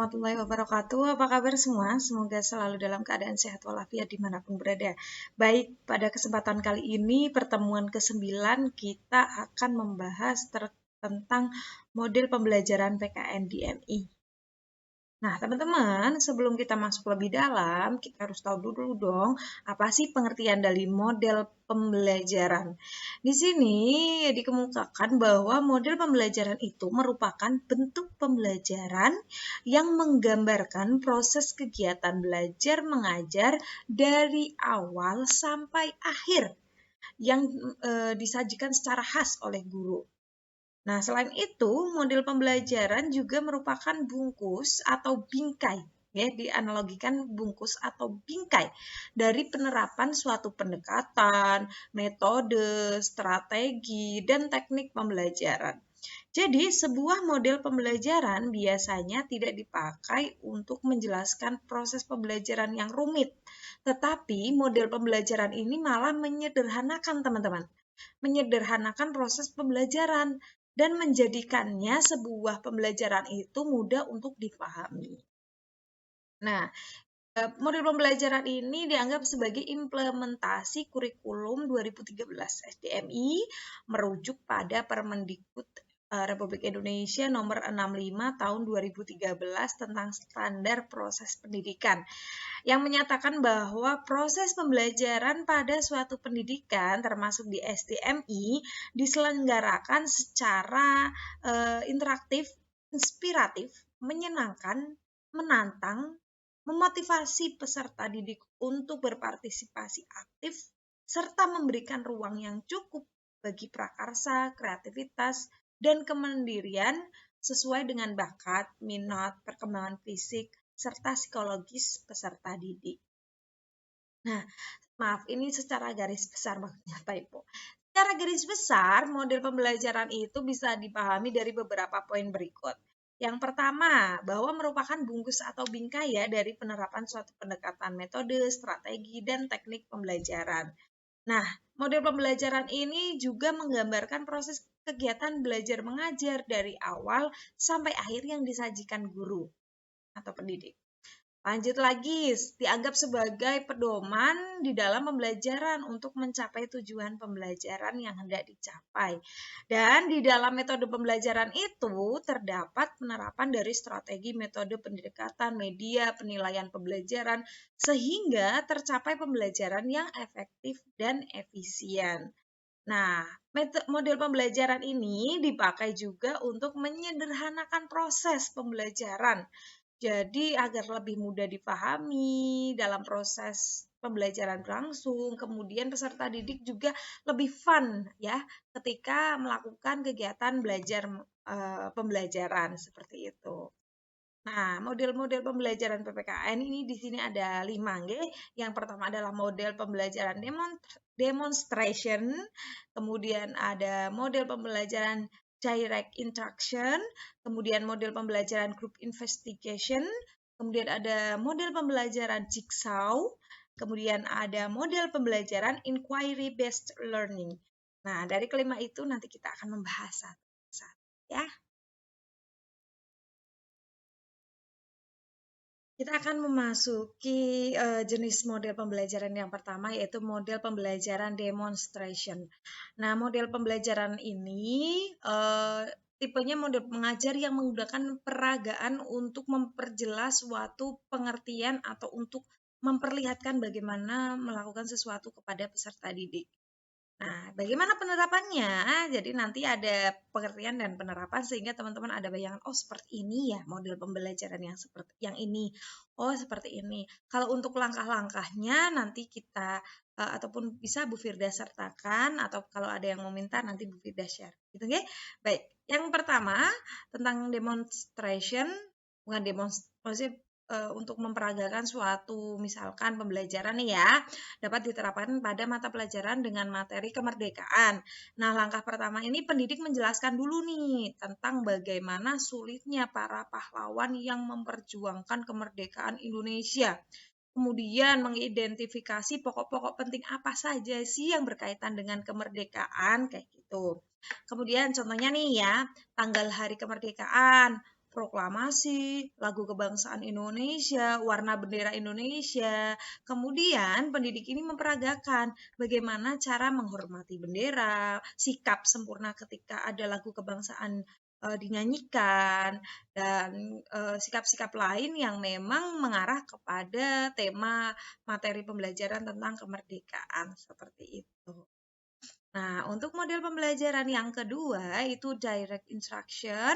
warahmatullahi wabarakatuh. Apa kabar semua? Semoga selalu dalam keadaan sehat walafiat dimanapun berada. Baik, pada kesempatan kali ini, pertemuan ke-9, kita akan membahas tentang model pembelajaran PKN di MI. Nah, teman-teman, sebelum kita masuk lebih dalam, kita harus tahu dulu dong, apa sih pengertian dari model pembelajaran. Di sini dikemukakan bahwa model pembelajaran itu merupakan bentuk pembelajaran yang menggambarkan proses kegiatan belajar mengajar dari awal sampai akhir yang disajikan secara khas oleh guru. Nah, selain itu, model pembelajaran juga merupakan bungkus atau bingkai, ya, dianalogikan bungkus atau bingkai dari penerapan suatu pendekatan, metode, strategi, dan teknik pembelajaran. Jadi, sebuah model pembelajaran biasanya tidak dipakai untuk menjelaskan proses pembelajaran yang rumit, tetapi model pembelajaran ini malah menyederhanakan, teman-teman. Menyederhanakan proses pembelajaran dan menjadikannya sebuah pembelajaran itu mudah untuk dipahami. Nah, model pembelajaran ini dianggap sebagai implementasi kurikulum 2013 SDMI merujuk pada Permendikbud Republik Indonesia nomor 65 tahun 2013 tentang standar proses pendidikan yang menyatakan bahwa proses pembelajaran pada suatu pendidikan termasuk di SDMI diselenggarakan secara interaktif, inspiratif, menyenangkan, menantang, memotivasi peserta didik untuk berpartisipasi aktif, serta memberikan ruang yang cukup bagi prakarsa, kreativitas, dan kemandirian sesuai dengan bakat, minat, perkembangan fisik, serta psikologis peserta didik. Nah, maaf, ini secara garis besar maksudnya typo. Secara garis besar, model pembelajaran itu bisa dipahami dari beberapa poin berikut. Yang pertama, bahwa merupakan bungkus atau bingkai ya dari penerapan suatu pendekatan metode, strategi, dan teknik pembelajaran. Nah, model pembelajaran ini juga menggambarkan proses kegiatan belajar mengajar dari awal sampai akhir yang disajikan guru atau pendidik. Lanjut lagi, dianggap sebagai pedoman di dalam pembelajaran untuk mencapai tujuan pembelajaran yang hendak dicapai. Dan di dalam metode pembelajaran itu terdapat penerapan dari strategi metode pendekatan, media, penilaian pembelajaran, sehingga tercapai pembelajaran yang efektif dan efisien. Nah, model pembelajaran ini dipakai juga untuk menyederhanakan proses pembelajaran. Jadi agar lebih mudah dipahami dalam proses pembelajaran berlangsung, kemudian peserta didik juga lebih fun ya ketika melakukan kegiatan belajar pembelajaran seperti itu. Nah, model-model pembelajaran PPKN ini di sini ada 5 nggih. Yang pertama adalah model pembelajaran demonstration, kemudian ada model pembelajaran direct interaction, kemudian model pembelajaran group investigation, kemudian ada model pembelajaran jigsaw, kemudian ada model pembelajaran inquiry based learning. Nah, dari kelima itu nanti kita akan membahas satu-satu ya. Kita akan memasuki jenis model pembelajaran yang pertama, yaitu model pembelajaran demonstration. Nah, model pembelajaran ini tipenya model pengajar yang menggunakan peragaan untuk memperjelas suatu pengertian atau untuk memperlihatkan bagaimana melakukan sesuatu kepada peserta didik. Nah, bagaimana penerapannya? Jadi nanti ada pengertian dan penerapan sehingga teman-teman ada bayangan, oh seperti ini ya model pembelajaran yang seperti yang ini. Oh, seperti ini. Kalau untuk langkah-langkahnya nanti kita ataupun bisa Bu Firda sertakan atau kalau ada yang mau minta nanti Bu Firda share. Gitu nggih? Baik. Yang pertama tentang demonstration, bukan demonstrasi untuk memperagakan suatu misalkan pembelajaran nih ya, dapat diterapkan pada mata pelajaran dengan materi kemerdekaan. Nah, langkah pertama ini pendidik menjelaskan dulu nih tentang bagaimana sulitnya para pahlawan yang memperjuangkan kemerdekaan Indonesia. Kemudian mengidentifikasi pokok-pokok penting apa saja sih yang berkaitan dengan kemerdekaan, kayak gitu. Kemudian contohnya nih ya, tanggal hari kemerdekaan. proklamasi, lagu kebangsaan Indonesia, warna bendera Indonesia. Kemudian pendidik ini memperagakan bagaimana cara menghormati bendera, sikap sempurna ketika ada lagu kebangsaan dinyanyikan, dan sikap-sikap lain yang memang mengarah kepada tema materi pembelajaran tentang kemerdekaan seperti itu. Nah, untuk model pembelajaran yang kedua itu direct instruction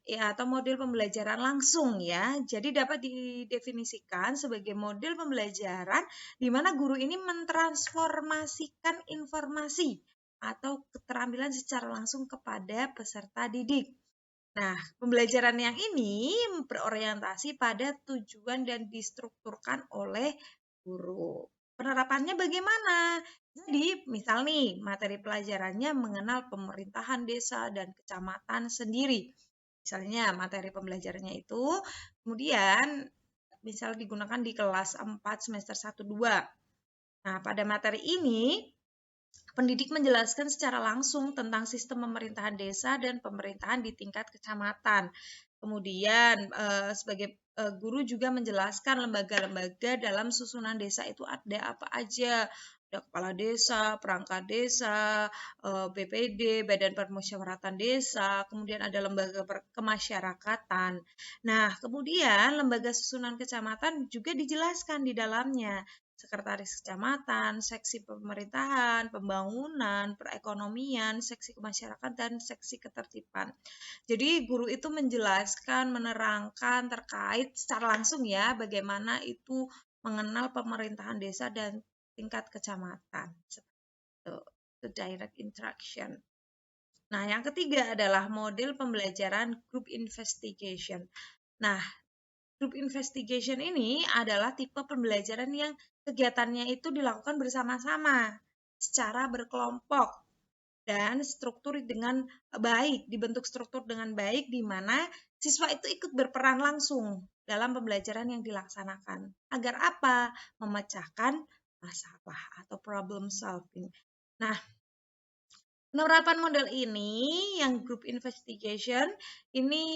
ya, atau model pembelajaran langsung ya. Jadi dapat didefinisikan sebagai model pembelajaran di mana guru ini mentransformasikan informasi atau keterampilan secara langsung kepada peserta didik. Nah, pembelajaran yang ini berorientasi pada tujuan dan distrukturkan oleh guru. Penerapannya bagaimana? Jadi, misal nih, materi pelajarannya mengenal pemerintahan desa dan kecamatan sendiri. Misalnya, materi pembelajarannya itu kemudian misal digunakan di kelas 4 semester 1-2. Nah, pada materi ini pendidik menjelaskan secara langsung tentang sistem pemerintahan desa dan pemerintahan di tingkat kecamatan. Kemudian sebagai guru juga menjelaskan lembaga-lembaga dalam susunan desa itu ada apa aja. Ada kepala desa, perangkat desa, BPD, Badan Permusyawaratan Desa, kemudian ada lembaga kemasyarakatan. Nah, kemudian lembaga susunan kecamatan juga dijelaskan di dalamnya. Sekretaris kecamatan, seksi pemerintahan, pembangunan, perekonomian, seksi kemasyarakatan, dan seksi ketertiban. Jadi guru itu menjelaskan, menerangkan terkait secara langsung ya bagaimana itu mengenal pemerintahan desa dan tingkat kecamatan. Itu direct instruction. Nah, yang ketiga adalah model pembelajaran group investigation. Nah, group investigation ini adalah tipe pembelajaran yang kegiatannya itu dilakukan bersama-sama, secara berkelompok, dan struktur dengan baik, dibentuk struktur dengan baik di mana siswa itu ikut berperan langsung dalam pembelajaran yang dilaksanakan. Agar apa? Memecahkan masalah atau problem solving. Nah, penerapan model ini yang group investigation ini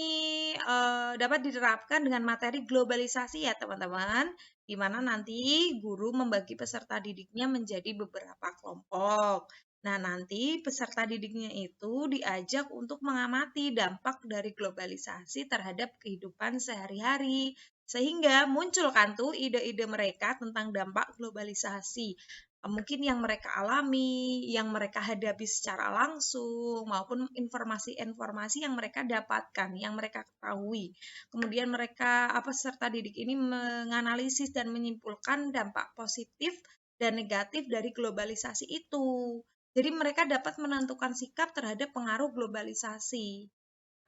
dapat diterapkan dengan materi globalisasi ya teman-teman, di mana nanti guru membagi peserta didiknya menjadi beberapa kelompok. Nah, nanti peserta didiknya itu diajak untuk mengamati dampak dari globalisasi terhadap kehidupan sehari-hari. Sehingga muncul kan tuh ide-ide mereka tentang dampak globalisasi. Mungkin yang mereka alami, yang mereka hadapi secara langsung, maupun informasi-informasi yang mereka dapatkan, yang mereka ketahui. Kemudian mereka, peserta didik ini menganalisis dan menyimpulkan dampak positif dan negatif dari globalisasi itu. Jadi mereka dapat menentukan sikap terhadap pengaruh globalisasi.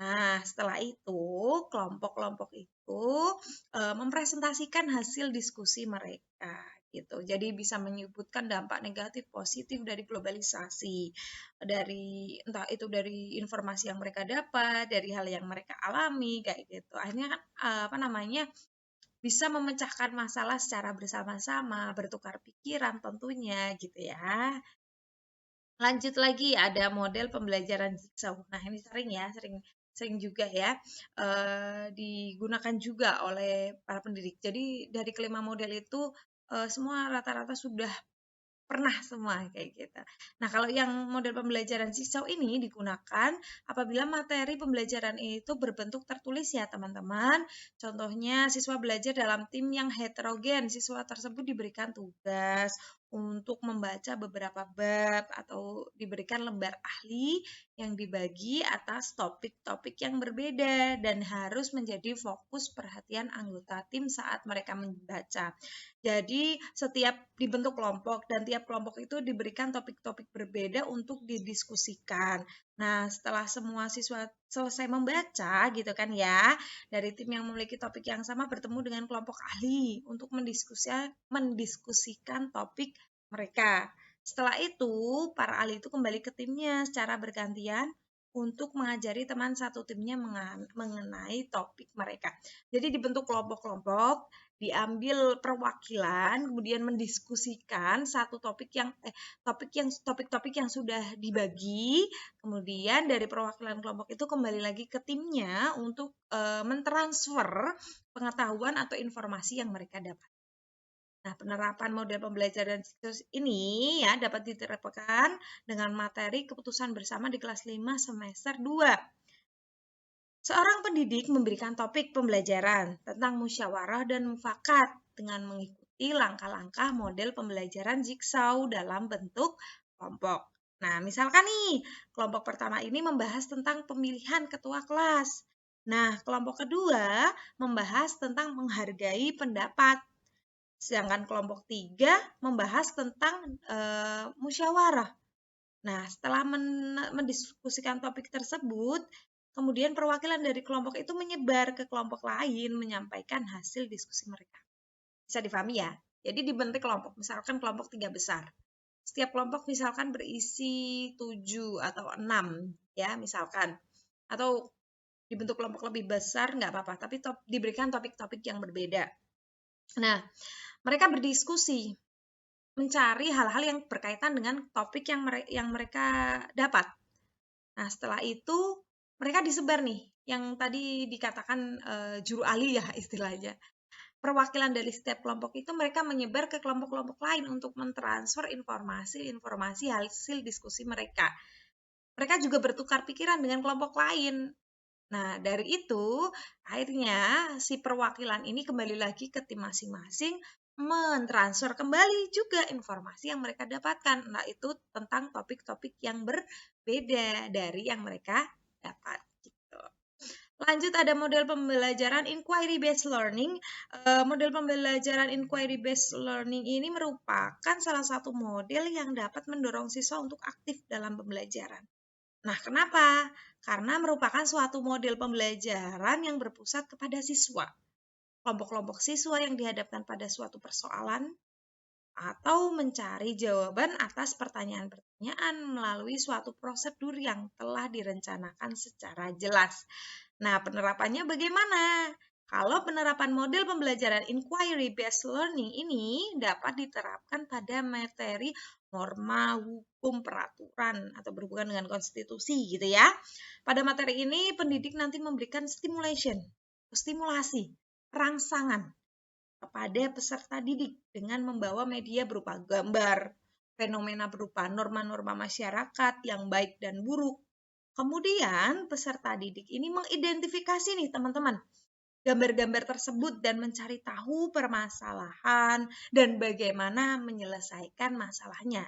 Nah, setelah itu, kelompok-kelompok itu mempresentasikan hasil diskusi mereka gitu. Jadi bisa menyebutkan dampak negatif positif dari globalisasi, dari entah itu dari informasi yang mereka dapat, dari hal yang mereka alami kayak gitu. Akhirnya kan bisa memecahkan masalah secara bersama-sama, bertukar pikiran tentunya gitu ya. Lanjut lagi ada model pembelajaran jigsaw. Nah, ini sering juga ya digunakan juga oleh para pendidik. Jadi dari kelima model itu semua rata-rata sudah pernah semua kayak gitu. Nah, kalau yang model pembelajaran jigsaw ini digunakan apabila materi pembelajaran itu berbentuk tertulis ya, teman-teman. Contohnya siswa belajar dalam tim yang heterogen. Siswa tersebut diberikan tugas untuk membaca beberapa bab atau diberikan lembar ahli yang dibagi atas topik-topik yang berbeda dan harus menjadi fokus perhatian anggota tim saat mereka membaca. Jadi setiap dibentuk kelompok dan tiap kelompok itu diberikan topik-topik berbeda untuk didiskusikan. Nah, setelah semua siswa selesai membaca gitu kan ya, dari tim yang memiliki topik yang sama bertemu dengan kelompok ahli untuk mendiskusikan topik mereka. Setelah itu, para ahli itu kembali ke timnya secara bergantian untuk mengajari teman satu timnya mengenai topik mereka. Jadi dibentuk kelompok-kelompok diambil perwakilan, kemudian mendiskusikan satu topik-topik yang sudah dibagi, kemudian dari perwakilan kelompok itu kembali lagi ke timnya untuk mentransfer pengetahuan atau informasi yang mereka dapat. Nah, penerapan model pembelajaran siklus ini ya dapat diterapkan dengan materi keputusan bersama di kelas 5 semester 2. Seorang pendidik memberikan topik pembelajaran tentang musyawarah dan mufakat dengan mengikuti langkah-langkah model pembelajaran jigsaw dalam bentuk kelompok. Nah, misalkan nih, kelompok pertama ini membahas tentang pemilihan ketua kelas. Nah, kelompok kedua membahas tentang menghargai pendapat. Sedangkan kelompok 3 membahas tentang musyawarah. Nah, setelah mendiskusikan topik tersebut, kemudian perwakilan dari kelompok itu menyebar ke kelompok lain menyampaikan hasil diskusi mereka. Bisa difahami ya? Jadi dibentuk kelompok, misalkan kelompok 3 besar. Setiap kelompok misalkan berisi 7 atau 6 ya, misalkan. Atau dibentuk kelompok lebih besar nggak apa-apa, tapi diberikan topik-topik yang berbeda. Nah, mereka berdiskusi mencari hal-hal yang berkaitan dengan topik yang mereka dapat. Nah, setelah itu mereka disebar nih, yang tadi dikatakan juru ahli ya istilahnya. Perwakilan dari setiap kelompok itu mereka menyebar ke kelompok-kelompok lain untuk mentransfer informasi hasil diskusi mereka. Mereka juga bertukar pikiran dengan kelompok lain. Nah, dari itu akhirnya si perwakilan ini kembali lagi ke tim masing-masing mentransfer kembali juga informasi yang mereka dapatkan. Nah, itu tentang topik-topik yang berbeda dari yang mereka dapat. Gitu. Lanjut ada model pembelajaran inquiry based learning. Model pembelajaran inquiry based learning ini merupakan salah satu model yang dapat mendorong siswa untuk aktif dalam pembelajaran. Nah, kenapa? Karena merupakan suatu model pembelajaran yang berpusat kepada siswa. Kelompok-kelompok siswa yang dihadapkan pada suatu persoalan atau mencari jawaban atas pertanyaan-pertanyaan melalui suatu prosedur yang telah direncanakan secara jelas. Nah, penerapannya bagaimana? Kalau penerapan model pembelajaran inquiry based learning ini dapat diterapkan pada materi norma, hukum, peraturan atau berhubungan dengan konstitusi gitu ya. Pada materi ini pendidik nanti memberikan stimulasi, rangsangan kepada peserta didik dengan membawa media berupa gambar, fenomena berupa norma-norma masyarakat yang baik dan buruk. Kemudian peserta didik ini mengidentifikasi nih teman-teman gambar-gambar tersebut dan mencari tahu permasalahan dan bagaimana menyelesaikan masalahnya.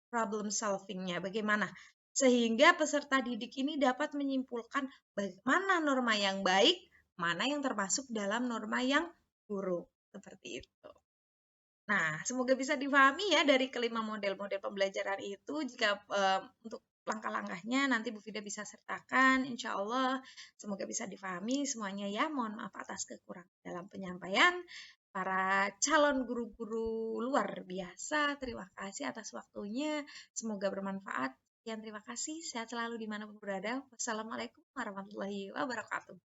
Problem solving-nya bagaimana. Sehingga peserta didik ini dapat menyimpulkan bagaimana norma yang baik, mana yang termasuk dalam norma yang buruk. Seperti itu. Nah, semoga bisa dipahami ya dari kelima model-model pembelajaran itu. Jika untuk langkah-langkahnya nanti Bu Fida bisa sertakan, insya Allah semoga bisa dipahami semuanya ya. Mohon maaf atas kekurangan dalam penyampaian. Para calon guru-guru luar biasa, terima kasih atas waktunya. Semoga bermanfaat. Sekian terima kasih. Sehat selalu dimanapun berada. Wassalamualaikum warahmatullahi wabarakatuh.